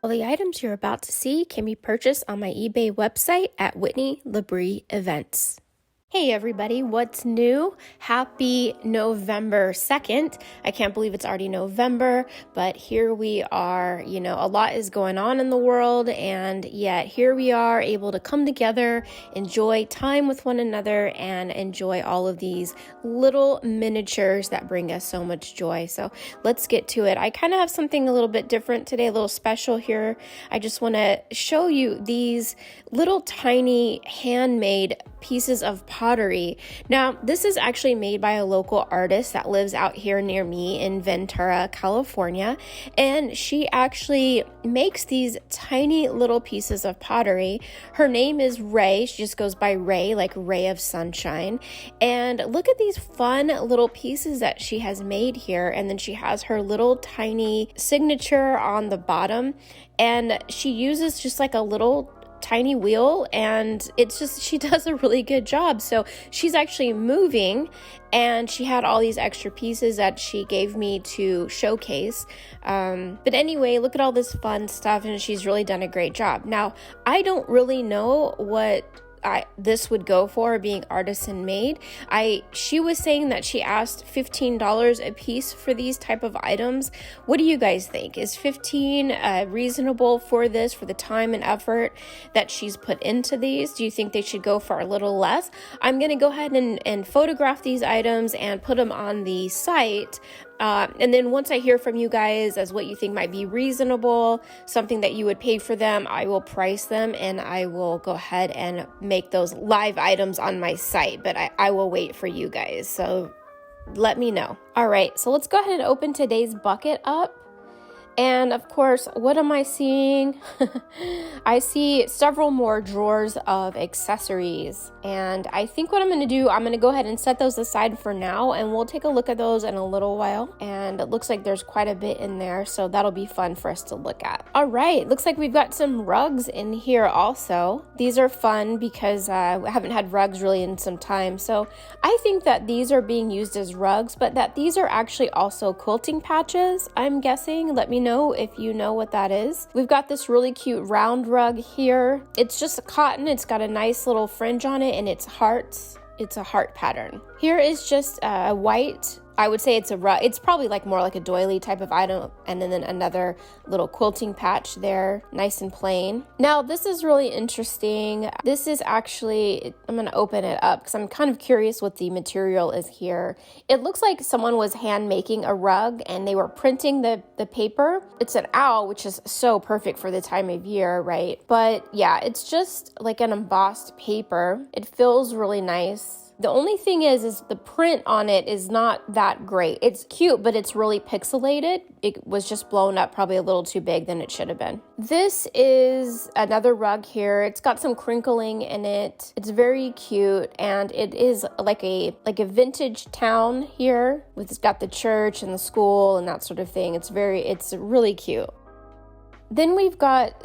All the items you're about to see can be purchased on my eBay website at Whitney Labrie Events. Hey everybody, what's new? Happy November 2nd. I can't believe it's already November, but here we are. You know, a lot is going on in the world, and yet here we are able to come together, enjoy time with one another, and enjoy all of these little miniatures that bring us so much joy. So let's get to it. I kind of have something a little bit different today, a little special here. I just want to show you these little tiny handmade pieces of pottery. Now, this is actually made by a local artist that lives out here near me in Ventura, California, and she actually makes these tiny little pieces of pottery. Her name is Ray. She just goes by Ray, like Ray of Sunshine. And look at these fun little pieces that she has made here, and then she has her little tiny signature on the bottom, and she uses just like a little tiny wheel, and it's just, she does a really good job. So she's actually moving, and she had all these extra pieces that she gave me to showcase. But anyway, look at all this fun stuff, and she's really done a great job. Now, I don't really know what this would go for, being artisan made. She was saying that she asked $15 a piece for these type of items. What do you guys think? Is 15 reasonable for this, for the time and effort that she's put into these? Do you think they should go for a little less? I'm going to go ahead and photograph these items and put them on the site. And then once I hear from you guys as what you think might be reasonable, something that you would pay for them, I will price them, and I will go ahead and make those live items on my site. But I will wait for you guys, so let me know. All right, so let's go ahead and open today's bucket up. And of course, what am I seeing? I see several more drawers of accessories. And I think what I'm going to do, I'm going to go ahead and set those aside for now, and we'll take a look at those in a little while. And it looks like there's quite a bit in there, so that'll be fun for us to look at. All right, looks like we've got some rugs in here also. These are fun because I haven't had rugs really in some time. So I think that these are being used as rugs, but that these are actually also quilting patches, I'm guessing. Let me know if you know what that is. We've got this really cute round rug here. It's just cotton. It's got a nice little fringe on it, and it's hearts. It's a heart pattern. Here is just a white, I would say it's a rug. It's probably like more like a doily type of item, and then another little quilting patch there, nice and plain. Now, this is really interesting. This is actually, I'm going to open it up because I'm kind of curious what the material is here. It looks like someone was hand making a rug, and they were printing the paper. It's an owl, which is so perfect for the time of year, right? But yeah, it's just like an embossed paper. It feels really nice. The only thing is the print on it is not that great. It's cute, but it's really pixelated. It was just blown up probably a little too big than it should have been. This is another rug here. It's got some crinkling in it. It's very cute, and it is like a vintage town here. It's got the church and the school and that sort of thing. It's really cute. Then we've got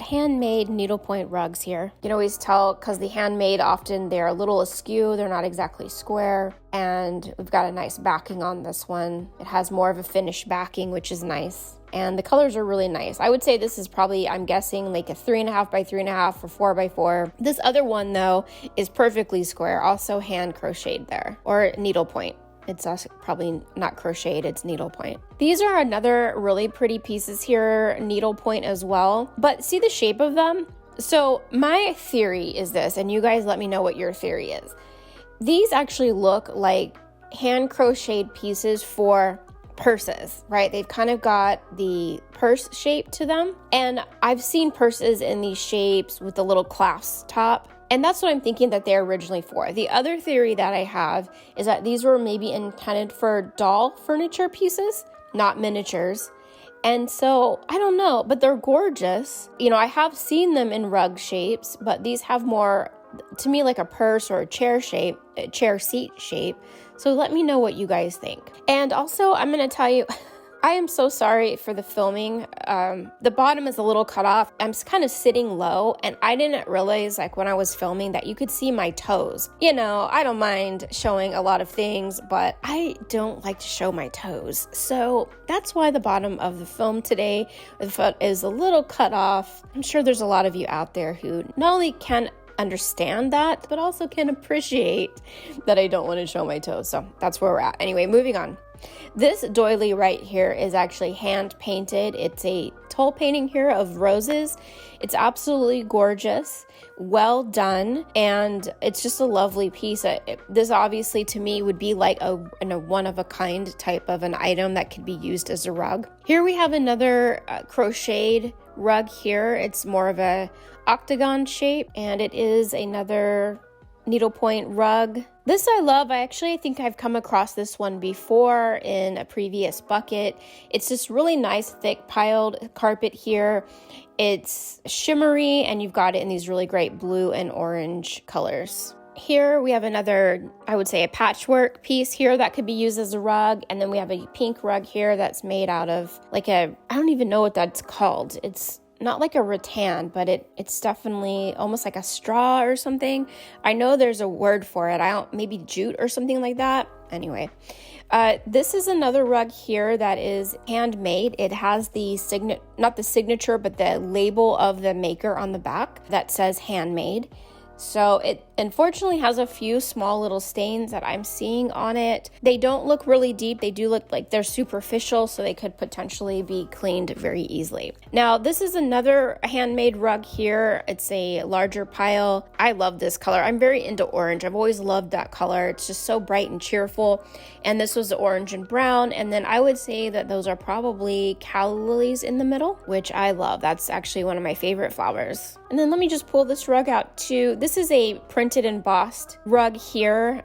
handmade needlepoint rugs here. You can always tell because the handmade, often they're a little askew. They're not exactly square. And we've got a nice backing on this one. It has more of a finished backing, which is nice. And the colors are really nice. I would say this is probably, I'm guessing, like a 3.5 by 3.5 or 4 by 4. This other one, though, is perfectly square. Also hand crocheted there, or needlepoint. It's also probably not crocheted, it's needlepoint. These are another really pretty pieces here, needlepoint as well. But see the shape of them? So my theory is this, and you guys let me know what your theory is. These actually look like hand crocheted pieces for purses, right? They've kind of got the purse shape to them. And I've seen purses in these shapes with the little clasp top. And that's what I'm thinking that they're originally for. The other theory that I have is that these were maybe intended for doll furniture pieces, not miniatures. And so, I don't know, but they're gorgeous. You know, I have seen them in rug shapes, but these have more, to me, like a purse or a chair seat shape. So let me know what you guys think. And also, I'm going to tell you, I am so sorry for the filming. The bottom is a little cut off. I'm kind of sitting low, and I didn't realize, like, when I was filming that you could see my toes. You know, I don't mind showing a lot of things, but I don't like to show my toes. So that's why the bottom of the film today is a little cut off. I'm sure there's a lot of you out there who not only can understand that, but also can appreciate that I don't want to show my toes. So that's where we're at. Anyway, moving on. This doily right here is actually hand painted. It's a toll painting here of roses. It's absolutely gorgeous, well done, and it's just a lovely piece. This obviously to me would be like a one-of-a-kind type of an item that could be used as a rug. Here we have another crocheted rug here. It's more of a octagon shape, and it is another needlepoint rug. This I love. I think I've come across this one before in a previous bucket. It's this really nice thick piled carpet here. It's shimmery, and you've got it in these really great blue and orange colors. Here we have another, I would say, a patchwork piece here that could be used as a rug. And then we have a pink rug here that's made out of like I don't even know what that's called. It's not like a rattan, but it's definitely almost like a straw or something. I know there's a word for it. Maybe jute or something like that. Anyway, this is another rug here that is handmade. It has not the signature, but the label of the maker on the back that says handmade. So it unfortunately has a few small little stains that I'm seeing on it. They don't look really deep. They do look like they're superficial, so they could potentially be cleaned very easily. Now, this is another handmade rug here. It's a larger pile. I love this color. I'm very into orange. I've always loved that color. It's just so bright and cheerful. And this was orange and brown. And then I would say that those are probably calla lilies in the middle, which I love. That's actually one of my favorite flowers. And then let me just pull this rug out too. This is a printed embossed rug here.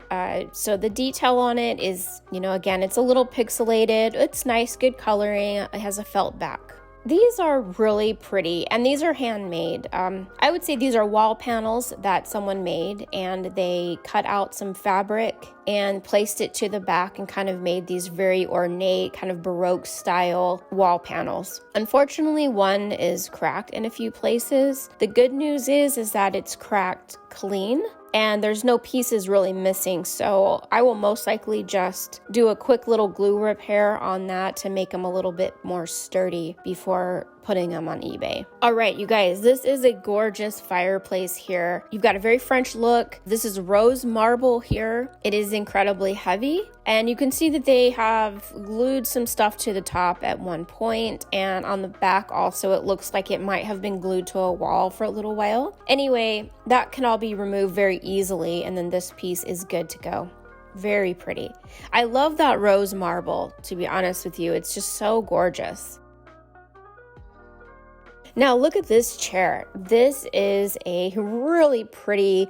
So the detail on it is, again, it's a little pixelated. It's nice, good coloring. It has a felt back. These are really pretty, and these are handmade. I would say these are wall panels that someone made, and they cut out some fabric and placed it to the back and kind of made these very ornate, kind of Baroque style wall panels. Unfortunately, one is cracked in a few places. The good news is that it's cracked clean, and there's no pieces really missing, so I will most likely just do a quick little glue repair on that to make them a little bit more sturdy before putting them on eBay. All right, you guys, this is a gorgeous fireplace here. You've got a very French look. This is rose marble here. It is incredibly heavy, and you can see that they have glued some stuff to the top at one point, and on the back also it looks like it might have been glued to a wall for a little while. Anyway, that can all be removed very easily, and then this piece is good to go. Very pretty. I love that rose marble, to be honest with you. It's just so gorgeous. Now look at this chair. This is a really pretty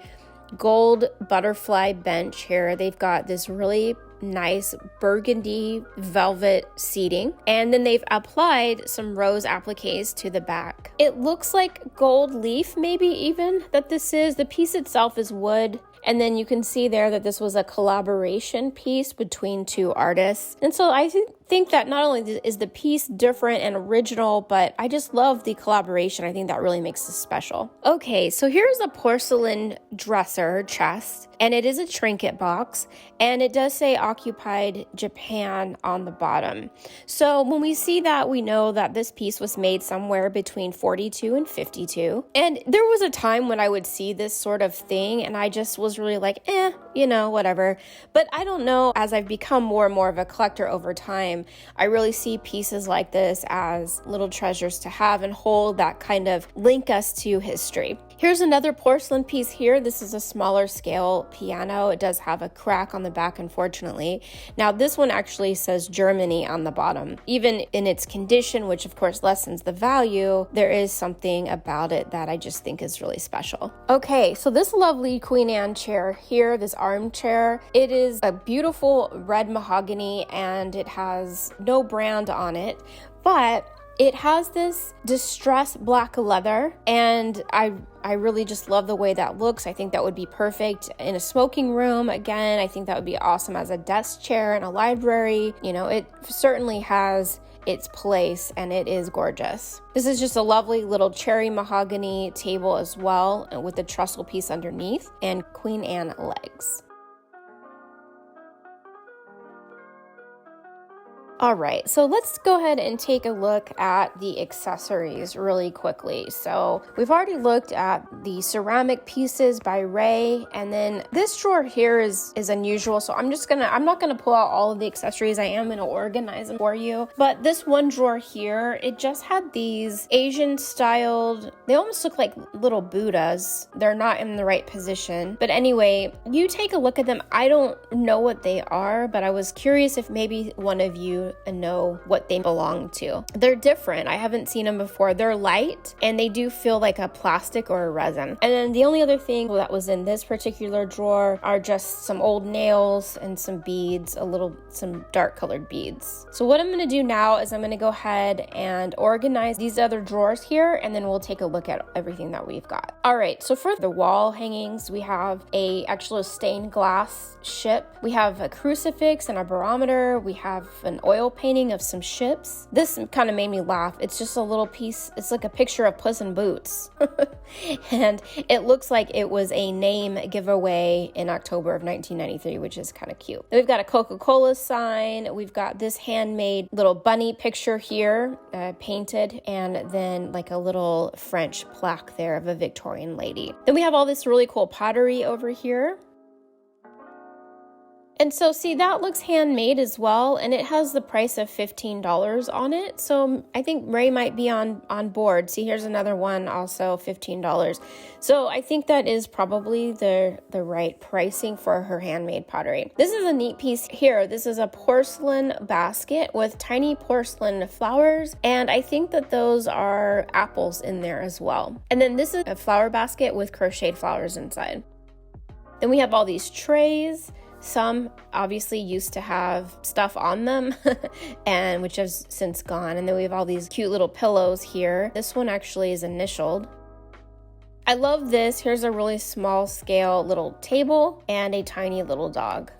gold butterfly bench here. They've got this really nice burgundy velvet seating, and then they've applied some rose appliques to the back. It looks like gold leaf, maybe even, that this is. The piece itself is wood. And then you can see there that this was a collaboration piece between two artists. And so I think that not only is the piece different and original, but I just love the collaboration. I think that really makes this special. Okay, so here's a porcelain dresser chest, and it is a trinket box, and it does say Occupied Japan on the bottom. So when we see that, we know that this piece was made somewhere between 42 and 52. And there was a time when I would see this sort of thing, and I just was really like, whatever. But I don't know, as I've become more and more of a collector over time, I really see pieces like this as little treasures to have and hold that kind of link us to history. Here's another porcelain piece here. This is a smaller scale piano. It does have a crack on the back, unfortunately. Now, this one actually says Germany on the bottom. Even in its condition, which of course lessens the value, there is something about it that I just think is really special. Okay, so this lovely Queen Anne chair here, this armchair, it is a beautiful red mahogany, and it has no brand on it, but it has this distressed black leather, and I really just love the way that looks. I think that would be perfect in a smoking room. Again, I think that would be awesome as a desk chair in a library. It certainly has its place, and it is gorgeous. This is just a lovely little cherry mahogany table as well, with a trestle piece underneath and Queen Anne legs. All right, so let's go ahead and take a look at the accessories really quickly. So we've already looked at the ceramic pieces by Ray, and then this drawer here is unusual. So I'm not gonna pull out all of the accessories. I am gonna organize them for you. But this one drawer here, it just had these Asian styled, they almost look like little Buddhas. They're not in the right position. But anyway, you take a look at them. I don't know what they are, but I was curious if maybe one of you know what they belong to. They're different. I haven't seen them before. They're light and they do feel like a plastic or a resin. And then the only other thing that was in this particular drawer are just some old nails and some beads, some dark colored beads. So what I'm going to do now is I'm going to go ahead and organize these other drawers here, and then we'll take a look at everything that we've got. All right, so for the wall hangings, we have actual stained glass ship. We have a crucifix and a barometer. We have an oil painting of some ships. This kind of made me laugh. It's just a little piece. It's like a picture of Puss in Boots. And it looks like it was a name giveaway in October of 1993, which is kind of cute. Then we've got a Coca-Cola sign. We've got this handmade little bunny picture here, painted, and then like a little French plaque there of a Victorian lady. Then we have all this really cool pottery over here. And so see, that looks handmade as well, and it has the price of $15 on it. So I think Ray might be on board. See, here's another one, also $15. So I think that is probably the right pricing for her handmade pottery. This is a neat piece here. This is a porcelain basket with tiny porcelain flowers, and I think that those are apples in there as well. And then this is a flower basket with crocheted flowers inside. Then we have all these trays. Some obviously used to have stuff on them and which has since gone. And then we have all these cute little pillows here. This one actually is initialed. I love this. Here's a really small scale little table and a tiny little dog.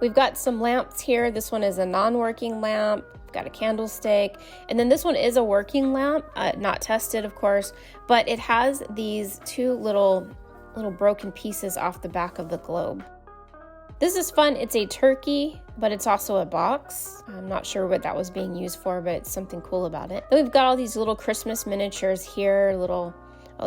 We've got some lamps here. This one is a non-working lamp. We've got a candlestick. And then this one is a working lamp, not tested, of course, but it has these two little broken pieces off the back of the globe. This is fun. It's a turkey, but it's also a box. I'm not sure what that was being used for, but it's something cool about it. Then we've got all these little Christmas miniatures here,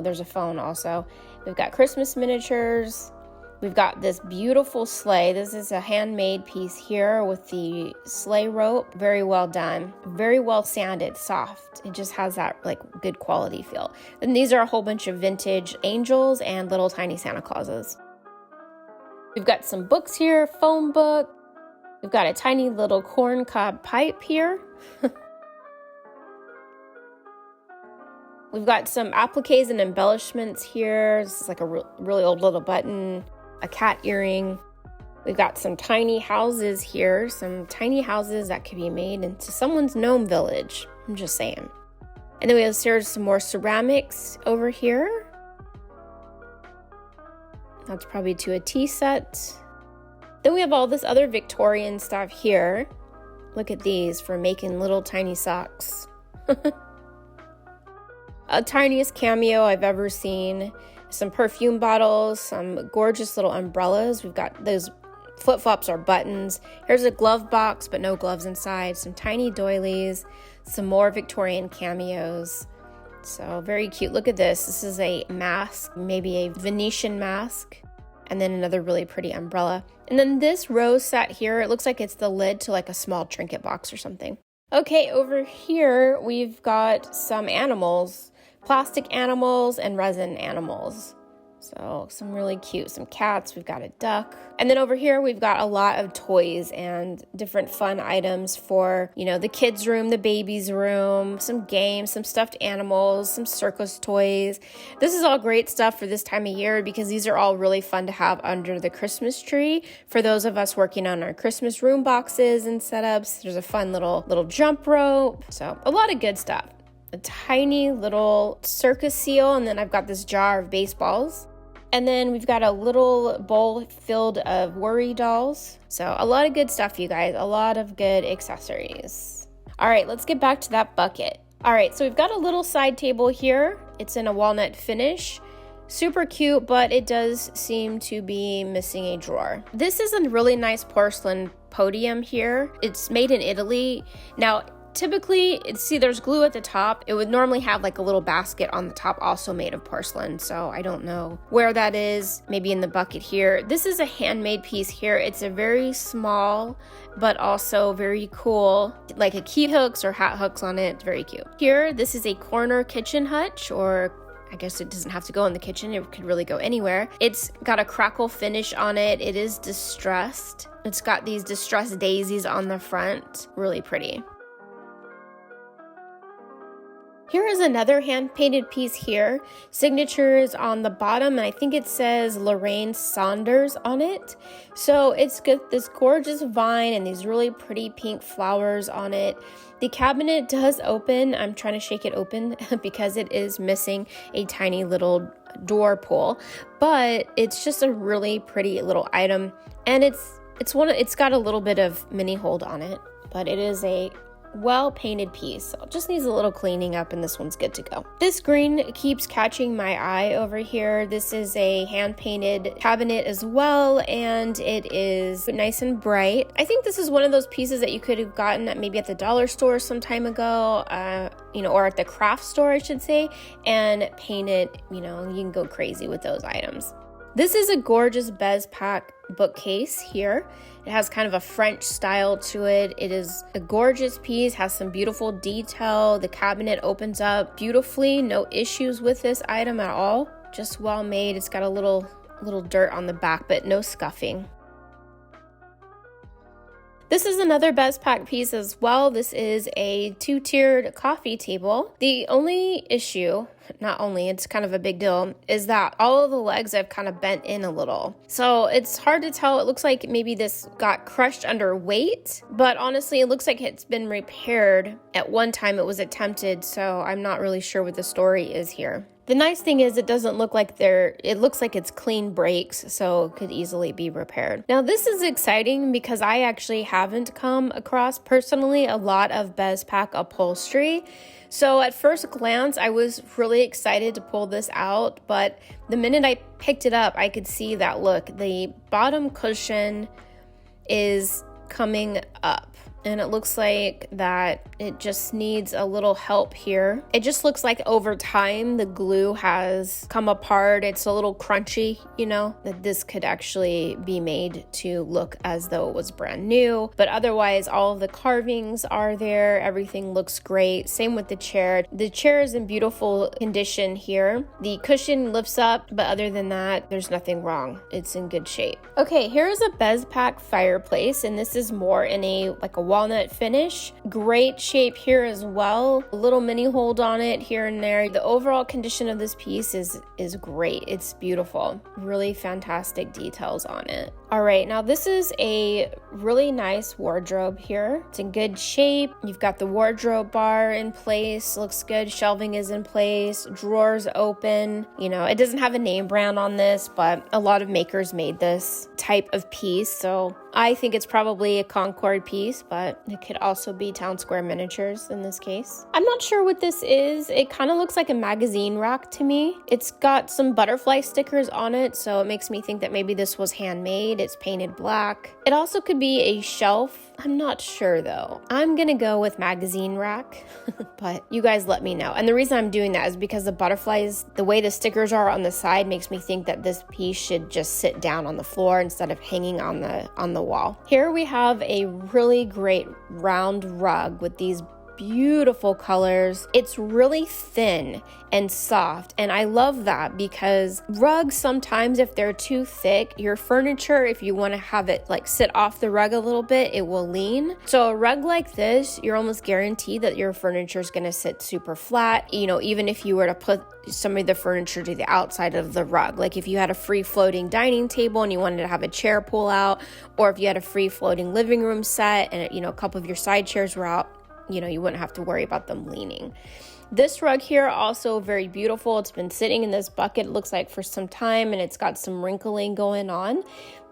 there's a phone also. We've got Christmas miniatures. We've got this beautiful sleigh. This is a handmade piece here with the sleigh rope. Very well done. Very well sanded, soft. It just has that like good quality feel. And these are a whole bunch of vintage angels and little tiny Santa Clauses. We've got some books here, phone book. We've got a tiny little corncob pipe here. We've got some appliques and embellishments here. This is like a really old little button. A cat earring. We've got some tiny houses here, some tiny houses that could be made into someone's gnome village. I'm just saying. And then we have some more ceramics over here. That's probably to a tea set. Then we have all this other Victorian stuff here. Look at these for making little tiny socks. A tiniest cameo I've ever seen. Some perfume bottles, some gorgeous little umbrellas. We've got those flip-flops or buttons. Here's a glove box, but no gloves inside. Some tiny doilies, some more Victorian cameos. So very cute. Look at this. This is a mask, maybe a Venetian mask, and then another really pretty umbrella. And then this rose set here, it looks like it's the lid to like a small trinket box or something. Okay, over here we've got some animals. Plastic animals and resin animals. So some really cute, some cats, we've got a duck. And then over here, we've got a lot of toys and different fun items for, the kids' room, the baby's room, some games, some stuffed animals, some circus toys. This is all great stuff for this time of year because these are all really fun to have under the Christmas tree. For those of us working on our Christmas room boxes and setups, there's a fun little jump rope. So a lot of good stuff. A tiny little circus seal, and then I've got this jar of baseballs. And then we've got a little bowl filled of worry dolls. So a lot of good stuff, you guys, a lot of good accessories. All right, let's get back to that bucket. All right, so we've got a little side table here. It's in a walnut finish. Super cute, but it does seem to be missing a drawer. This is a really nice porcelain podium here. It's made in Italy. Now, typically, see there's glue at the top. It would normally have like a little basket on the top also made of porcelain. So I don't know where that is, maybe in the bucket here. This is a handmade piece here. It's a very small, but also very cool, like a key hooks or hat hooks on it. It's very cute. Here, this is a corner kitchen hutch, or I guess it doesn't have to go in the kitchen. It could really go anywhere. It's got a crackle finish on it. It is distressed. It's got these distressed daisies on the front. Really pretty. Here is another hand-painted piece here. Signatures on the bottom, and I think it says Lorraine Saunders on it. So it's got this gorgeous vine and these really pretty pink flowers on it. The cabinet does open. I'm trying to shake it open because it is missing a tiny little door pull, but it's just a really pretty little item, and it's got a little bit of mini hold on it, but it is a well painted piece. So it just needs a little cleaning up, and this one's good to go. This green keeps catching my eye over here. This is a hand painted cabinet as well, and it is nice and bright. I think this is one of those pieces that you could have gotten at maybe at the dollar store some time ago, or at the craft store, I should say, and painted. You can go crazy with those items. This is a gorgeous Bespaq bookcase here. It has kind of a French style to it. It is a gorgeous piece, has some beautiful detail. The cabinet opens up beautifully. No issues with this item at all. Just well made. It's got a little dirt on the back, but no scuffing. This is another Bespaq piece as well. This is a 2-tiered coffee table. The only issue, it's kind of a big deal, is that all of the legs have kind of bent in a little. So it's hard to tell. It looks like maybe this got crushed under weight, but honestly, it looks like it's been repaired. At one time it was attempted, so I'm not really sure what the story is here. The nice thing is it doesn't look like it looks like it's clean breaks, so it could easily be repaired. Now this is exciting because I actually haven't come across personally a lot of Bespaq upholstery. So at first glance, I was really excited to pull this out, but the minute I picked it up, I could see that, look, the bottom cushion is coming up. And it looks like that it just needs a little help here. It just looks like over time the glue has come apart. It's a little crunchy, that this could actually be made to look as though it was brand new. But otherwise, all of the carvings are there. Everything looks great. Same with the chair. The chair is in beautiful condition here. The cushion lifts up, but other than that, there's nothing wrong. It's in good shape. Okay, here's a Bespaq fireplace, and this is more in a walnut finish. Great shape here as well. A little mini hold on it here and there. The overall condition of this piece is great. It's beautiful. Really fantastic details on it. All right, now this is a really nice wardrobe here. It's in good shape. You've got the wardrobe bar in place. Looks good. Shelving is in place. Drawers open. It doesn't have a name brand on this, but a lot of makers made this type of piece. So I think it's probably a Concord piece, but it could also be Town Square Miniatures in this case. I'm not sure what this is. It kind of looks like a magazine rack to me. It's got some butterfly stickers on it, so it makes me think that maybe this was handmade. It's painted black. It also could be a shelf. I'm not sure though. I'm gonna go with magazine rack, but you guys let me know. And the reason I'm doing that is because the butterflies, the way the stickers are on the side, makes me think that this piece should just sit down on the floor instead of hanging on the wall. Here we have a really great round rug with these beautiful colors. It's really thin and soft, and I love that because rugs sometimes, if they're too thick, your furniture, if you want to have it like sit off the rug a little bit, it will lean. So a rug like this, you're almost guaranteed that your furniture is going to sit super flat, even if you were to put some of the furniture to the outside of the rug. Like if you had a free floating dining table and you wanted to have a chair pull out, or if you had a free floating living room set and a couple of your side chairs were out, you wouldn't have to worry about them leaning. This rug here, also very beautiful. It's been sitting in this bucket, it looks like, for some time, and it's got some wrinkling going on.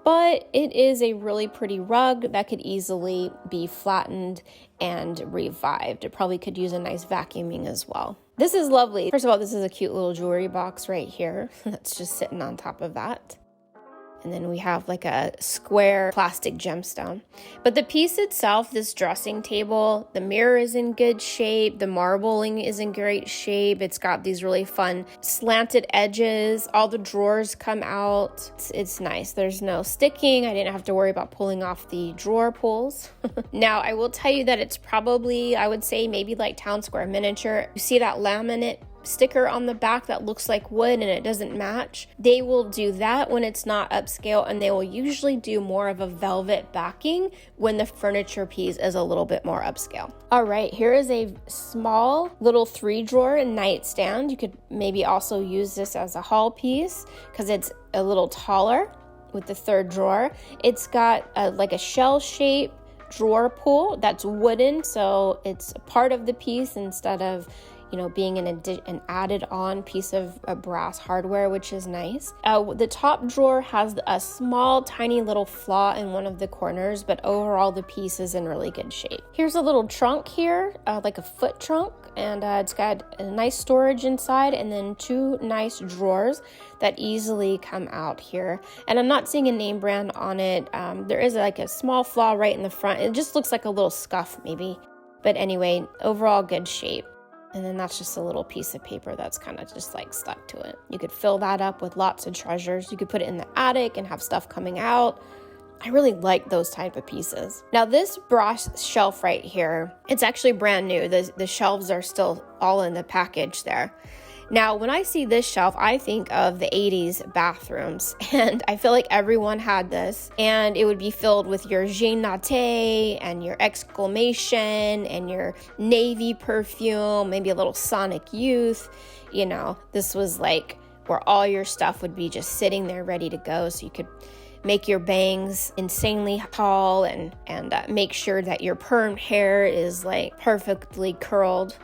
But it is a really pretty rug that could easily be flattened and revived. It probably could use a nice vacuuming as well. This is lovely. First of all, this is a cute little jewelry box right here that's just sitting on top of that. And then we have like a square plastic gemstone. But the piece itself, this dressing table, the mirror is in good shape. The marbling is in great shape. It's got these really fun slanted edges. All the drawers come out. It's nice. There's no sticking. I didn't have to worry about pulling off the drawer pulls. Now, I will tell you that it's probably, I would say, maybe like Town Square miniature. You see that laminate sticker on the back that looks like wood and it doesn't match? They will do that when it's not upscale, and they will usually do more of a velvet backing when the furniture piece is a little bit more upscale. All right, here is a small little 3-drawer nightstand. You could maybe also use this as a hall piece because it's a little taller with the 3rd drawer. It's got like a shell shape drawer pull that's wooden, so it's part of the piece instead of being an added on piece of brass hardware, which is nice. The top drawer has a small, tiny little flaw in one of the corners, but overall the piece is in really good shape. Here's a little trunk here, like a foot trunk, and it's got a nice storage inside, and then 2 nice drawers that easily come out here. And I'm not seeing a name brand on it. There is like a small flaw right in the front. It just looks like a little scuff maybe. But anyway, overall good shape. And then that's just a little piece of paper that's kind of just like stuck to it. You could fill that up with lots of treasures. You could put it in the attic and have stuff coming out. I really like those type of pieces. Now this brass shelf right here, it's actually brand new. The shelves are still all in the package there. Now, when I see this shelf, I think of the 80s bathrooms, and I feel like everyone had this, and it would be filled with your Jean Naté and your Exclamation and your Navy perfume, maybe a little Sonic Youth. This was like where all your stuff would be just sitting there ready to go, so you could make your bangs insanely tall and make sure that your permed hair is like perfectly curled.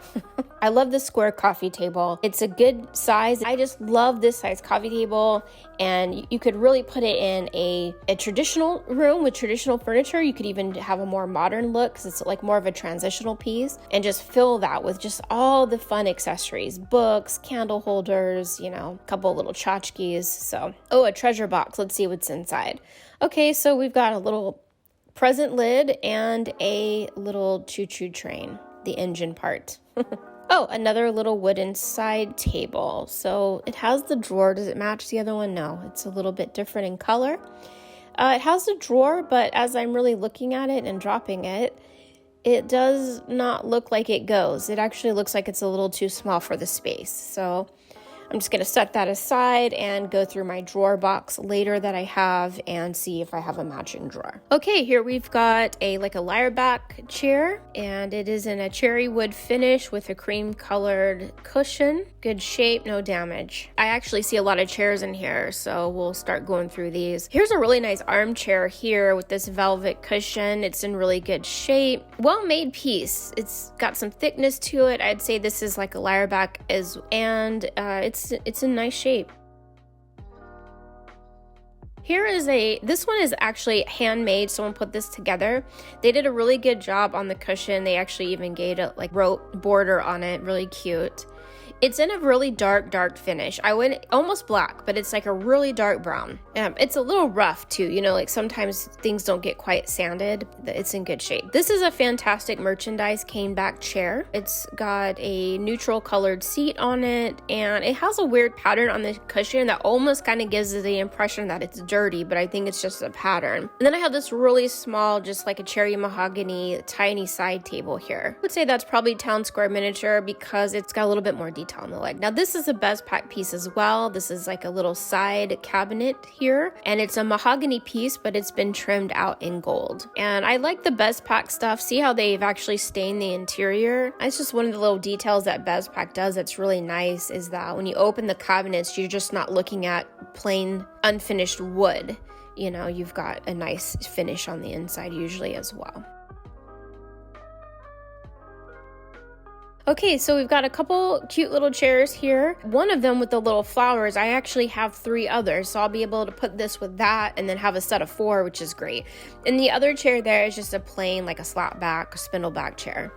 I love the square coffee table. It's a good size. I just love this size coffee table, and you could really put it in a traditional room with traditional furniture. You could even have a more modern look because it's like more of a transitional piece, and just fill that with just all the fun accessories, books, candle holders, a couple little tchotchkes. So, a treasure box. Let's see what's inside. Okay, so we've got a little present lid and a little choo-choo train, the engine part. Another little wooden side table. So it has the drawer. Does it match the other one? No, it's a little bit different in color. It has a drawer, but as I'm really looking at it and dropping it, it does not look like it goes. It actually looks like it's a little too small for the space. So I'm just going to set that aside and go through my drawer box later that I have and see if I have a matching drawer. Okay, here we've got a lyreback chair, and it is in a cherry wood finish with a cream colored cushion. Good shape, no damage. I actually see a lot of chairs in here, so we'll start going through these. Here's a really nice armchair here with this velvet cushion. It's in really good shape. Well-made piece. It's got some thickness to it. I'd say this is like a lyreback, and it's in nice shape. This one is actually handmade. Someone put this together. They did a really good job on the cushion. They actually even gave it like rope border on it. Really cute. It's in a really dark finish. I went almost black, but it's like a really dark brown. It's a little rough too. Like sometimes things don't get quite sanded. It's in good shape. This is a fantastic merchandise cane back chair. It's got a neutral colored seat on it, and it has a weird pattern on the cushion that almost kind of gives the impression that it's dirty, but I think it's just a pattern. And then I have this really small, just like a cherry mahogany, tiny side table here. I would say that's probably Town Square miniature because it's got a little bit more detail on the leg. Now this is a Bespaq piece as well. This is like a little side cabinet here, and it's a mahogany piece, but it's been trimmed out in gold. And I like the Bespaq stuff. See how they've actually stained the interior? It's just one of the little details that Bespaq does that's really nice, is that when you open the cabinets, you're just not looking at plain unfinished wood. You've got a nice finish on the inside usually as well. Okay, so we've got a couple cute little chairs here. One of them with the little flowers, I actually have 3 others, so I'll be able to put this with that and then have a set of 4, which is great. And the other chair there is just a plain, like a slat back, spindle back chair.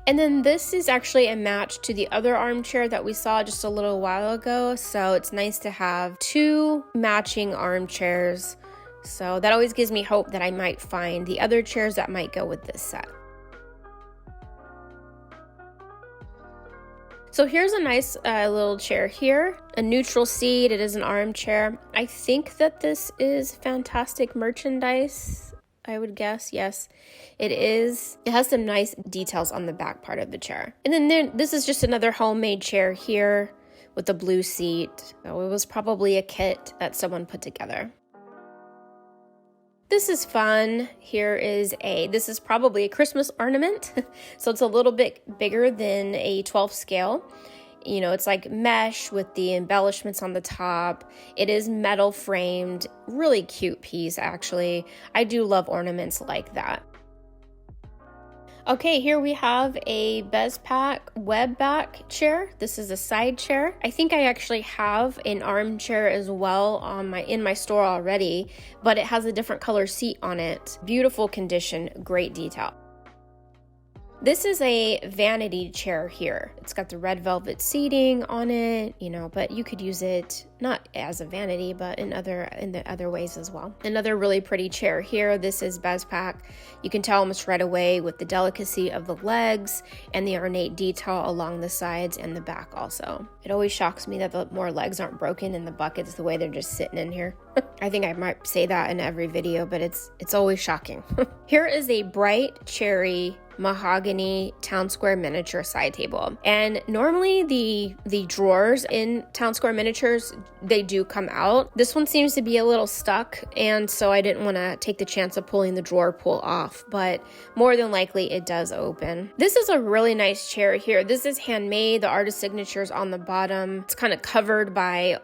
And then this is actually a match to the other armchair that we saw just a little while ago, so it's nice to have 2 matching armchairs. So that always gives me hope that I might find the other chairs that might go with this set. So here's a nice little chair here, a neutral seat. It is an armchair. I think that this is fantastic merchandise, I would guess. Yes, it is. It has some nice details on the back part of the chair. And then this is just another homemade chair here with the blue seat. So it was probably a kit that someone put together. This is fun. This is probably a Christmas ornament. So it's a little bit bigger than a 12 scale. You know, it's like mesh with the embellishments on the top. It is metal framed, really cute piece actually. I do love ornaments like that. Okay, here we have a Bespaq web back chair. This is a side chair. I think I actually have an armchair as well in my store already, but it has a different color seat on it. Beautiful condition, great detail. This is a vanity chair here. It's got the red velvet seating on it, you know, but you could use it not as a vanity, but in the other ways as well. Another really pretty chair here. This is Bespaq. You can tell almost right away with the delicacy of the legs and the ornate detail along the sides and the back also. It always shocks me that the more legs aren't broken in the buckets the way they're just sitting in here. I think I might say that in every video, but it's always shocking. Here is a bright cherry mahogany town square miniature side table, and normally the drawers in town square miniatures, they do come out. This one seems to be a little stuck, and so I didn't want to take the chance of pulling the drawer pull off, but more than likely it does open. This is a really nice chair here. This is handmade. The artist signatures on the bottom. It's kind of covered by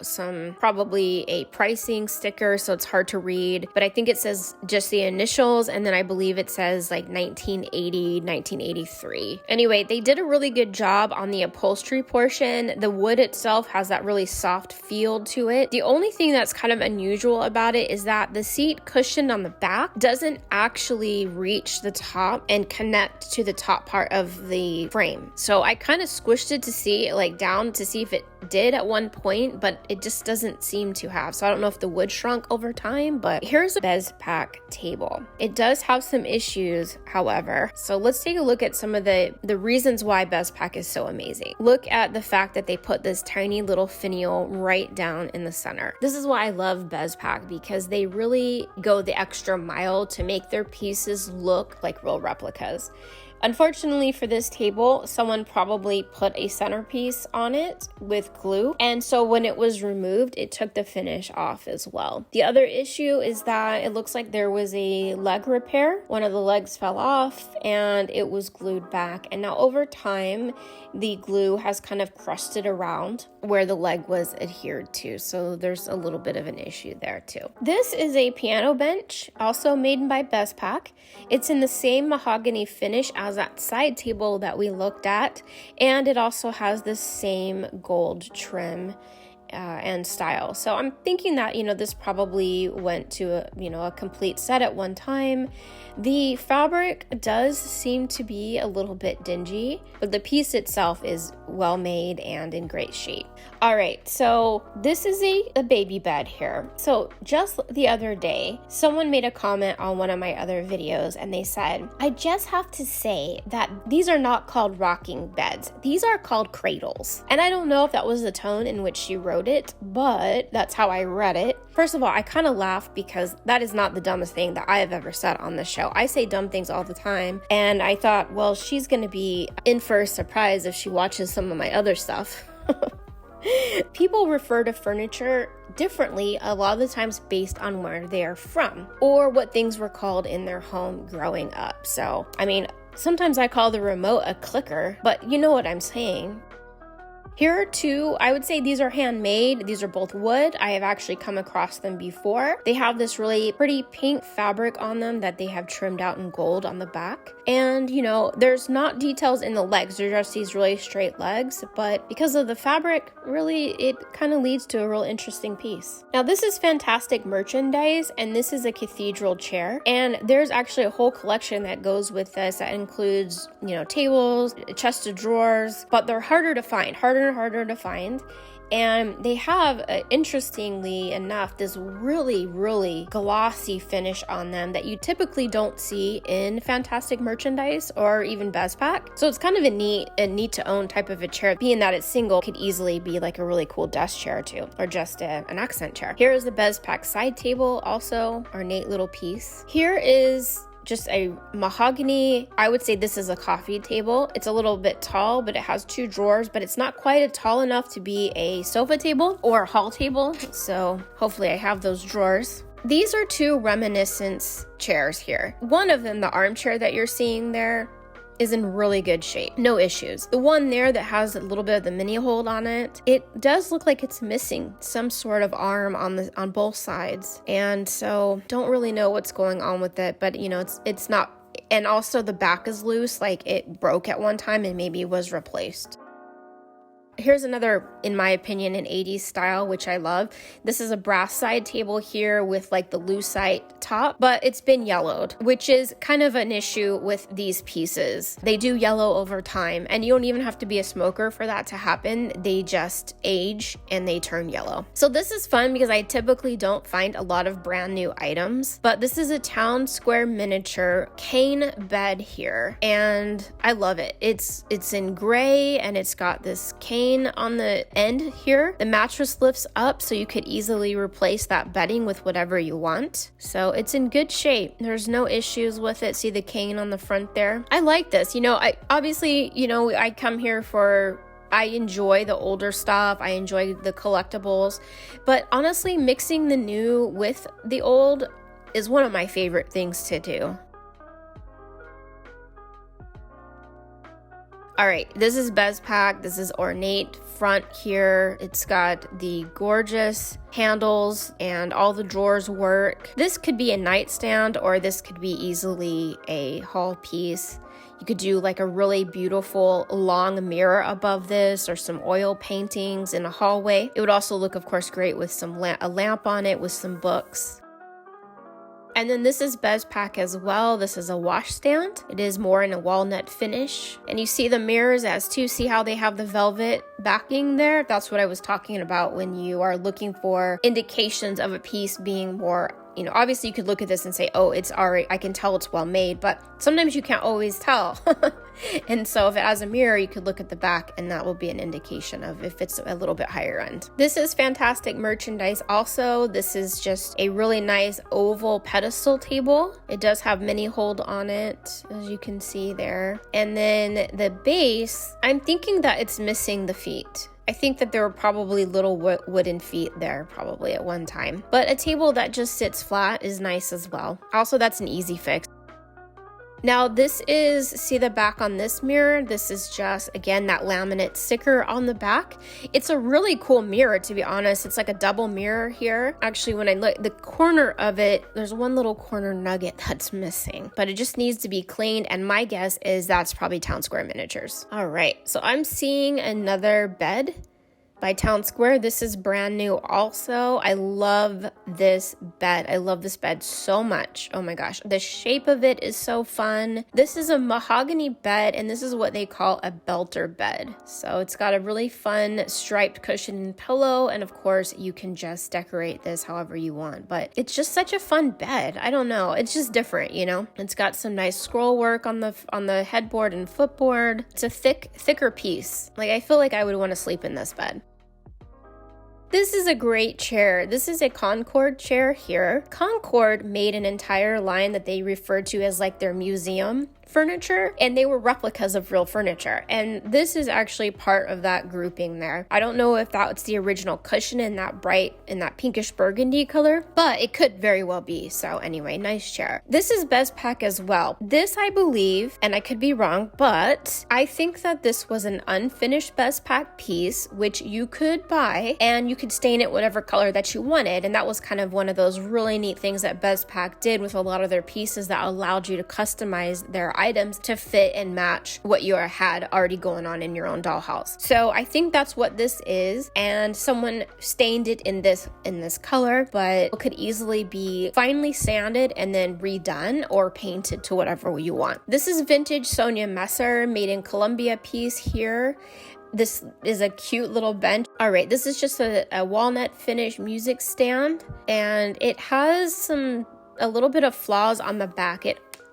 probably a pricing sticker, so it's hard to read, but I think it says just the initials, and then I believe it says like 1980, 1983. Anyway, they did a really good job on the upholstery portion. The wood itself has that really soft feel to it. The only thing that's kind of unusual about it is that the seat cushion on the back doesn't actually reach the top and connect to the top part of the frame. So I kind of squished it to see down to see if it did at one point, but it just doesn't seem to have. So I don't know if the wood shrunk over time, but here's a Bespaq table. It does have some issues, however. So let's take a look at some of the reasons why Bespaq is so amazing. Look at the fact that they put this tiny little finial right down in the center. This is why I love Bespaq, because they really go the extra mile to make their pieces look like real replicas. Unfortunately for this table, someone probably put a centerpiece on it with glue, and so when it was removed, it took the finish off as well. The other issue is that it looks like there was a leg repair. One of the legs fell off and it was glued back, and now over time, the glue has kind of crusted around where the leg was adhered to, so there's a little bit of an issue there too. This is a piano bench, also made by Bespaq. It's in the same mahogany finish as that side table that we looked at, and it also has the same gold trim and style. So I'm thinking that, this probably went to a complete set at one time. The fabric does seem to be a little bit dingy, but the piece itself is well made and in great shape. All right, so this is a baby bed here. So just the other day, someone made a comment on one of my other videos, and they said, I just have to say that these are not called rocking beds. These are called cradles. And I don't know if that was the tone in which she wrote it, but that's how I read it. First of all, I kind of laughed because that is not the dumbest thing that I have ever said on the show. I say dumb things all the time, and I thought, well, she's going to be in for a surprise if she watches some of my other stuff. People refer to furniture differently a lot of the times based on where they are from or what things were called in their home growing up. So, sometimes I call the remote a clicker, but you know what I'm saying. Here are two, I would say these are handmade. These are both wood. I have actually come across them before. They have this really pretty pink fabric on them that they have trimmed out in gold on the back. And you know, there's not details in the legs. They're just these really straight legs, but because of the fabric, really it kind of leads to a real interesting piece. Now this is fantastic merchandise, and this is a cathedral chair. And there's actually a whole collection that goes with this that includes, you know, tables, a chest of drawers, but they're harder to find, harder and harder to find. And they have, interestingly enough, this really, really glossy finish on them that you typically don't see in fantastic merchandise or even Bespaq. So it's kind of a neat to own type of a chair. Being that it's single, could easily be like a really cool desk chair too, or just an accent chair. Here is the Bespaq side table, also ornate little piece. Here is just a mahogany, I would say this is a coffee table. It's a little bit tall, but it has two drawers, but it's not quite tall enough to be a sofa table or a hall table. So hopefully I have those drawers. These are two reminiscence chairs here. One of them, the armchair that you're seeing there, is in really good shape. No issues. The one there that has a little bit of the mini hold on it, it does look like it's missing some sort of arm on both sides. And so don't really know what's going on with it, but you know, it's not, and also the back is loose, like it broke at one time and maybe was replaced. Here's another, in my opinion, an 80s style, which I love. This is a brass side table here with like the lucite top, but it's been yellowed, which is kind of an issue with these pieces. They do yellow over time, and you don't even have to be a smoker for that to happen. They just age and they turn yellow. So this is fun because I typically don't find a lot of brand new items, but this is a town square miniature cane bed here, and I love it. It's in gray, and it's got this cane on the end here. The mattress lifts up so you could easily replace that bedding with whatever you want. So it's in good shape. There's no issues with it. See the cane on the front there? I like this. You know, I come here for, I enjoy the older stuff. I enjoy the collectibles, but honestly, mixing the new with the old is one of my favorite things to do. All right, this is Bespaq. This is ornate front here. It's got the gorgeous handles and all the drawers work. This could be a nightstand, or this could be easily a hall piece. You could do like a really beautiful long mirror above this, or some oil paintings in a hallway. It would also look, of course, great with some a lamp on it with some books. And then this is Bespaq as well. This is a washstand. It is more in a walnut finish. And you see the mirrors as too. See how they have the velvet backing there? That's what I was talking about when you are looking for indications of a piece being more, you know, obviously you could look at this and say, oh, it's already, I can tell it's well made, but sometimes you can't always tell. And so if it has a mirror, you could look at the back, and that will be an indication of if it's a little bit higher end. This is fantastic merchandise also. This is just a really nice oval pedestal table. It does have mini hold on it, as you can see there. And then the base, I'm thinking that it's missing the feet. I think that there were probably little wooden feet there probably at one time. But a table that just sits flat is nice as well. Also, that's an easy fix. Now this is, see the back on this mirror? This is just, again, that laminate sticker on the back. It's a really cool mirror, to be honest. It's like a double mirror here. Actually, when I look, the corner of it, there's one little corner nugget that's missing, but it just needs to be cleaned. And my guess is that's probably Town Square Miniatures. All right, so I'm seeing another bed by Town Square. This is brand new also. I love this bed. I love this bed so much. Oh my gosh. The shape of it is so fun. This is a mahogany bed, and this is what they call a belter bed. So it's got a really fun striped cushion and pillow, and of course you can just decorate this however you want, but it's just such a fun bed. I don't know. It's just different, you know? It's got some nice scroll work on the headboard and footboard. It's a thicker piece. Like, I feel like I would want to sleep in this bed. This is a great chair. This is a Concord chair here. Concord made an entire line that they refer to as like their museum furniture, and they were replicas of real furniture. And this is actually part of that grouping there. I don't know if that's the original cushion in that pinkish burgundy color, but it could very well be. So anyway, nice chair. This is Bespaq as well. This, I believe, and I could be wrong, but I think that this was an unfinished Bespaq piece, which you could buy and you could stain it whatever color that you wanted. And that was kind of one of those really neat things that Bespaq did with a lot of their pieces that allowed you to customize their items to fit and match what you had already going on in your own dollhouse. So I think that's what this is, and someone stained it in this color, but it could easily be finely sanded and then redone or painted to whatever you want. This is vintage Sonia Messer, made in Colombia piece here. This is a cute little bench. All right, this is just a walnut finish music stand, and it has a little bit of flaws on the back.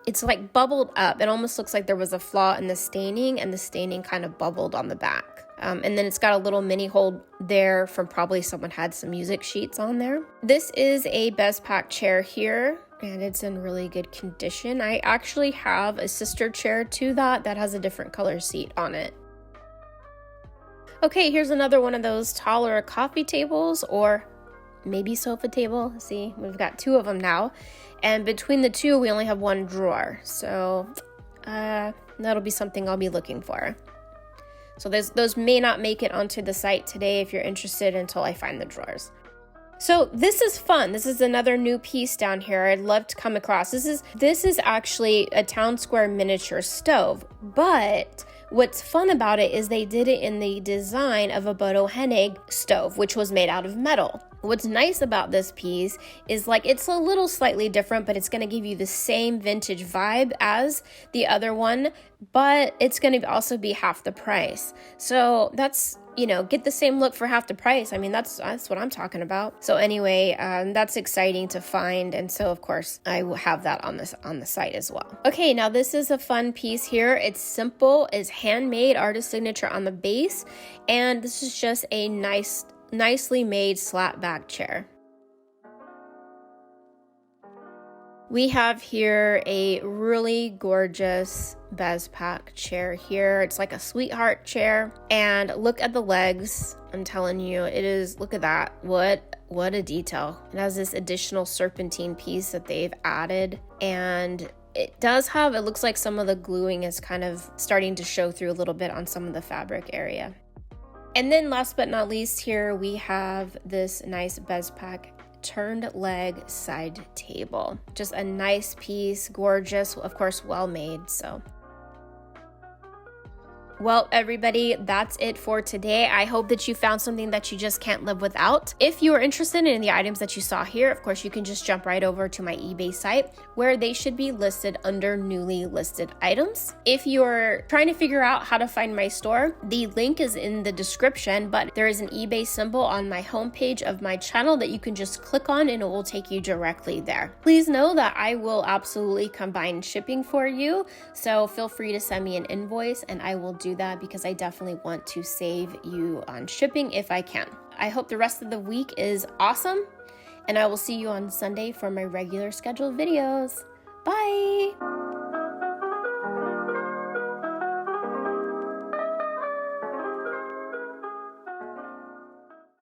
It's like bubbled up. It almost looks like there was a flaw in the staining, and the staining kind of bubbled on the back. And then it's got a little mini hole there from probably someone had some music sheets on there. This is a Bespaq chair here, and it's in really good condition. I actually have a sister chair to that has a different color seat on it. Okay, here's another one of those taller coffee tables, or maybe sofa table. See, we've got two of them now. And between the two, we only have one drawer. So that'll be something I'll be looking for. So those may not make it onto the site today if you're interested until I find the drawers. So this is fun. This is another new piece down here I'd love to come across. This is actually a town square miniature stove, but what's fun about it is they did it in the design of a Bodo Hennig stove, which was made out of metal. What's nice about this piece is it's a little slightly different, but it's going to give you the same vintage vibe as the other one, but it's going to also be half the price. So that's, get the same look for half the price. I mean, that's what I'm talking about. So anyway, that's exciting to find. And so of course I will have that on the site as well. Okay, now this is a fun piece here. It's simple, it's handmade, artist signature on the base. And this is just a nicely made slat back chair. We have here a really gorgeous Bespaq chair here. It's like a sweetheart chair, and look at the legs. I'm telling you, it is, look at that. What a detail. It has this additional serpentine piece that they've added, and it looks like some of the gluing is kind of starting to show through a little bit on some of the fabric area. And then last but not least, here we have this nice Bespaq turned leg side table. Just a nice piece, gorgeous, of course, well made. So well, everybody, that's it for today. I hope that you found something that you just can't live without. If you are interested in the items that you saw here, of course, you can just jump right over to my eBay site where they should be listed under newly listed items. If you're trying to figure out how to find my store, the link is in the description, but there is an eBay symbol on my homepage of my channel that you can just click on and it will take you directly there. Please know that I will absolutely combine shipping for you, so feel free to send me an invoice and I will do that because I definitely want to save you on shipping if I can. I hope the rest of the week is awesome, and I will see you on Sunday for my regular scheduled videos. Bye!